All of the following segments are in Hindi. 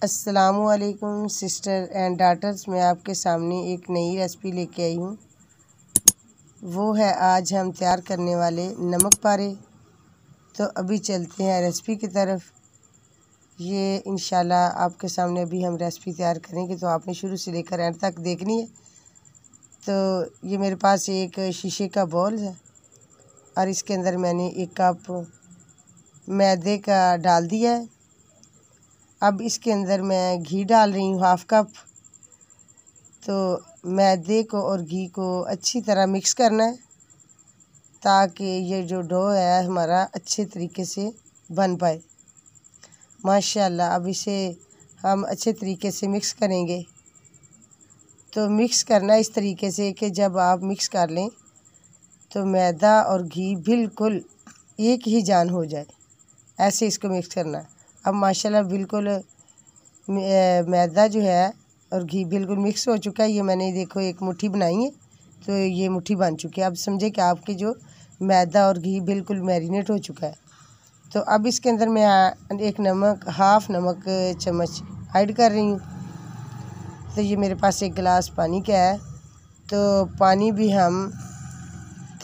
अस्सलामुअलैकुम सिस्टर एंड डाटर्स, मैं आपके सामने एक नई रेसिपी लेके आई हूँ। वो है आज हम तैयार करने वाले नमक पारे। तो अभी चलते हैं रेसिपी की तरफ। ये इंशाल्लाह आपके सामने अभी हम रेसिपी तैयार करेंगे, तो आपने शुरू से लेकर एंड तक देखनी है। तो ये मेरे पास एक शीशे का बाउल है और इसके अंदर मैंने 1 कप मैदे का डाल दिया है। अब इसके अंदर मैं घी डाल रही हूँ 1/2 कप। तो मैदे को और घी को अच्छी तरह मिक्स करना है ताकि ये जो डो है हमारा अच्छे तरीके से बन पाए। माशाल्लाह, अब इसे हम अच्छे तरीके से मिक्स करेंगे। तो मिक्स करना इस तरीके से कि जब आप मिक्स कर लें तो मैदा और घी बिल्कुल एक ही जान हो जाए, ऐसे इसको मिक्स करना। अब माशाल्लाह बिल्कुल मैदा जो है और घी बिल्कुल मिक्स हो चुका है। ये मैंने देखो एक मुट्ठी बनाई है, तो ये मुट्ठी बन चुकी है। अब समझे कि आपके जो मैदा और घी बिल्कुल मैरिनेट हो चुका है। तो अब इसके अंदर मैं एक हाफ नमक चम्मच ऐड कर रही हूँ। तो ये मेरे पास 1 गिलास पानी का है। तो पानी भी हम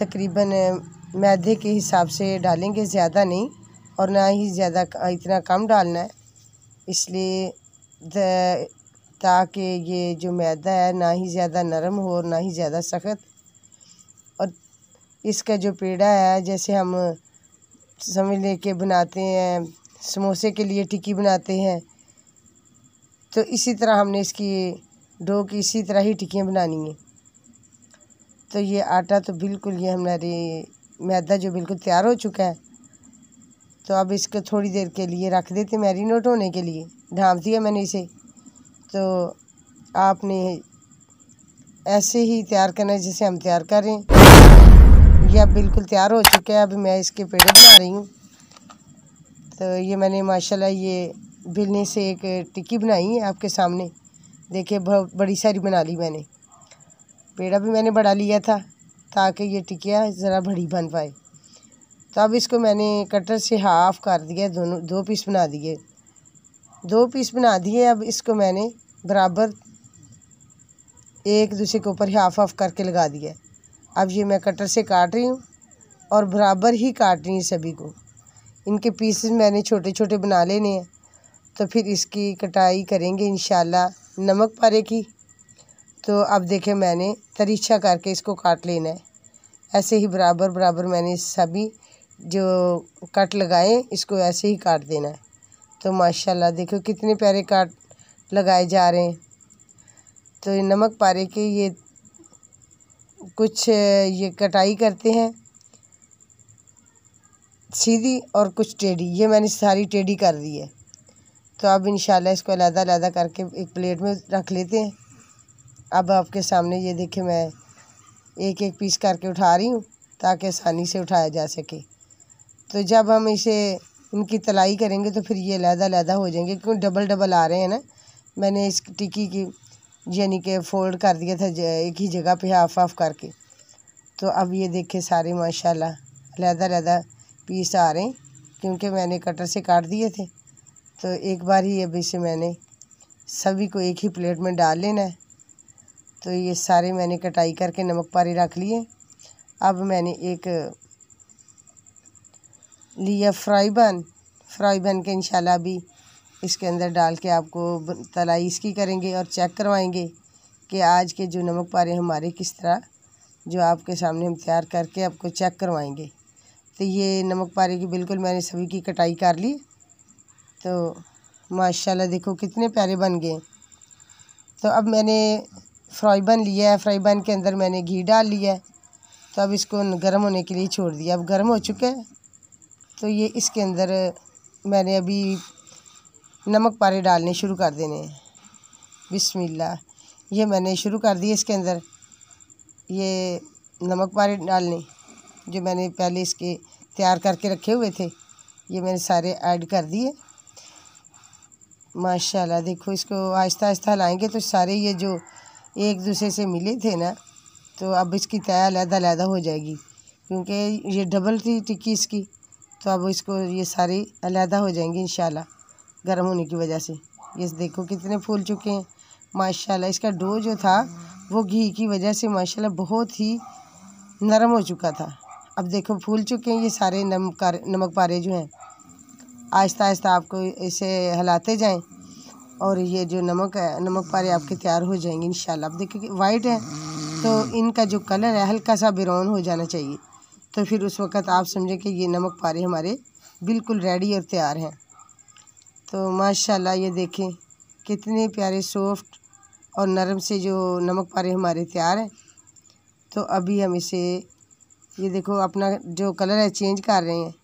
तकरीबन मैदे के हिसाब से डालेंगे, ज़्यादा नहीं और ना ही ज़्यादा इतना कम डालना है, इसलिए ताकि ये जो मैदा है ना ही ज़्यादा नरम हो और ना ही ज़्यादा सख्त। और इसका जो पेड़ा है, जैसे हम समझ लेके बनाते हैं समोसे के लिए टिक्की बनाते हैं, तो इसी तरह हमने इसकी डो की इसी तरह ही टिक्कियाँ बनानी है। तो ये आटा तो बिल्कुल ये हमारे मैदा जो बिल्कुल तैयार हो चुका है। तो अब इसको थोड़ी देर के लिए रख देते मैरिनेट होने के लिए। ढाँप दिया मैंने इसे। तो आपने ऐसे ही तैयार करना है जैसे हम तैयार कर रहे हैं। ये अब बिल्कुल तैयार हो चुके हैं। अब मैं इसके पेड़े बना रही हूँ। तो ये मैंने माशाल्लाह ये बेलने से एक टिक्की बनाई है आपके सामने। देखिए बहुत बड़ी सारी बना ली मैंने। पेड़ा भी मैंने बढ़ा लिया था ताकि ये टिक्कियाँ ज़रा बड़ी बन पाए। तो अब इसको मैंने कटर से हाफ़ कर दिया, दोनों 2 पीस बना दिए। 2 पीस बना दिए। अब इसको मैंने बराबर एक दूसरे के ऊपर हाफ़ करके लगा दिया। अब ये मैं कटर से काट रही हूँ और बराबर ही काट रही हूँ सभी को। इनके पीसेस मैंने छोटे छोटे बना लेने हैं। तो फिर इसकी कटाई करेंगे इंशाल्लाह नमक पारे की। तो अब देखें मैंने तरीछा करके इसको काट लेना है। ऐसे ही बराबर बराबर मैंने सभी जो कट लगाए इसको ऐसे ही काट देना है। तो माशाल्लाह देखो कितने प्यारे काट लगाए जा रहे हैं। तो ये नमक पारे के ये कुछ ये कटाई करते हैं सीधी और कुछ टेढ़ी। ये मैंने सारी टेढ़ी कर दी है। तो अब इंशाल्लाह इसको अलग-अलग करके एक प्लेट में रख लेते हैं। अब आपके सामने ये देखें मैं एक एक पीस करके उठा रही हूँ ताकि आसानी से उठाया जा सके। तो जब हम इसे इनकी तलाई करेंगे तो फिर ये अलग-अलग हो जाएंगे, क्योंकि डबल डबल आ रहे हैं ना। मैंने इस टिक्की की यानी कि फ़ोल्ड कर दिया था एक ही जगह पे हाफ़ करके। तो अब ये देखें सारे माशाल्लाह अलग-अलग पीस आ रहे हैं, क्योंकि मैंने कटर से काट दिए थे। तो एक बार ही अब इसे मैंने सभी को एक ही प्लेट में डाल लेना है। तो ये सारे मैंने कटाई करके नमक पारे रख लिए। अब मैंने एक लिया फ्राई पैन के इंशाल्लाह भी इसके अंदर डाल के आपको तलाई इसकी करेंगे और चेक करवाएंगे कि आज के जो नमक पारे हमारे किस तरह जो आपके सामने हम तैयार करके आपको चेक करवाएंगे। तो ये नमक पारे की बिल्कुल मैंने सभी की कटाई कर ली। तो माशाल्लाह देखो कितने प्यारे बन गए। तो अब मैंने फ्राई पैन लिया है। फ्राई पैन के अंदर मैंने घी डाल लिया है। तो अब इसको गर्म होने के लिए छोड़ दिया। अब गर्म हो चुका है। तो ये इसके अंदर मैंने अभी नमक पारे डालने शुरू कर देने हैं। बिस्मिल्लाह, ये मैंने शुरू कर दिए इसके अंदर ये नमक पारे डालने जो मैंने पहले इसके तैयार करके रखे हुए थे। ये मैंने सारे ऐड कर दिए। माशाल्लाह देखो इसको आहिस्ता आहिस्ता लाएंगे तो सारे ये जो एक दूसरे से मिले थे ना, तो अब इसकी तय अलग-अलग हो जाएगी, क्योंकि ये डबल थी टिक्की इसकी। तो अब इसको ये सारी अलग हो जाएंगी इंशाल्लाह गर्म होने की वजह से। ये देखो कितने फूल चुके हैं माशाल्लाह। इसका डो जो था वो घी की वजह से माशाल्लाह बहुत ही नरम हो चुका था। अब देखो फूल चुके हैं ये सारे नमक पारे जो हैं। आहिस्ता आहिस्ता आपको इसे हिलाते जाएं और ये जो नमक है, नमक पारे आपके तैयार हो जाएंगे इंशाल्लाह। अब देखिए वाइट है तो इनका जो कलर है हल्का सा ब्राउन हो जाना चाहिए, तो फिर उस वक़्त आप समझें कि ये नमक पारे हमारे बिल्कुल रेडी और तैयार हैं। तो माशाल्लाह ये देखें कितने प्यारे सॉफ्ट और नरम से जो नमक पारे हमारे तैयार हैं। तो अभी हम इसे ये देखो अपना जो कलर है चेंज कर रहे हैं।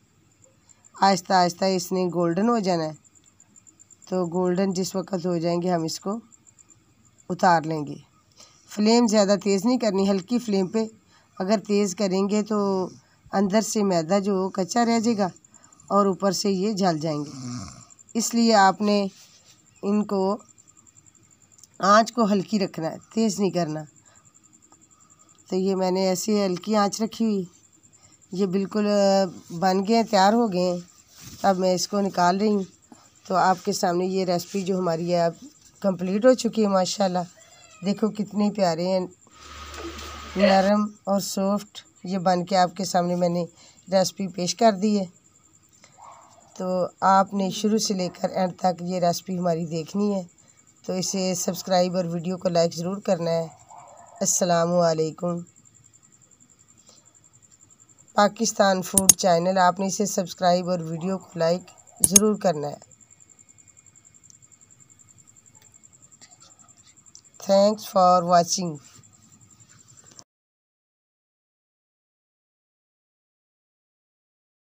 आहिस्ता आहिस्ता इसने गोल्डन हो जाना है। तो गोल्डन जिस वक्त हो जाएंगे हम इसको उतार लेंगे। फ्लेम ज़्यादा तेज़ नहीं करनी, हल्की फ्लेम पे अगर तेज़ करेंगे तो अंदर से मैदा जो कच्चा रह जाएगा और ऊपर से ये जल जाएंगे। इसलिए आपने इनको आंच को हल्की रखना है, तेज़ नहीं करना। तो ये मैंने ऐसे हल्की आंच रखी हुई, ये बिल्कुल बन गए, तैयार हो गए हैं। अब मैं इसको निकाल रही हूँ। तो आपके सामने ये रेसिपी जो हमारी है अब कंप्लीट हो चुकी है माशाल्लाह। देखो कितने प्यारे हैं, नरम और सॉफ्ट ये बन के आपके सामने मैंने रेसिपी पेश कर दी है। तो आपने शुरू से लेकर एंड तक ये रेसिपी हमारी देखनी है, तो इसे सब्सक्राइब और वीडियो को लाइक ज़रूर करना है। अस्सलामु अलैकुम। पाकिस्तान फूड चैनल, आपने इसे सब्सक्राइब और वीडियो को लाइक ज़रूर करना है। Thanks for watching.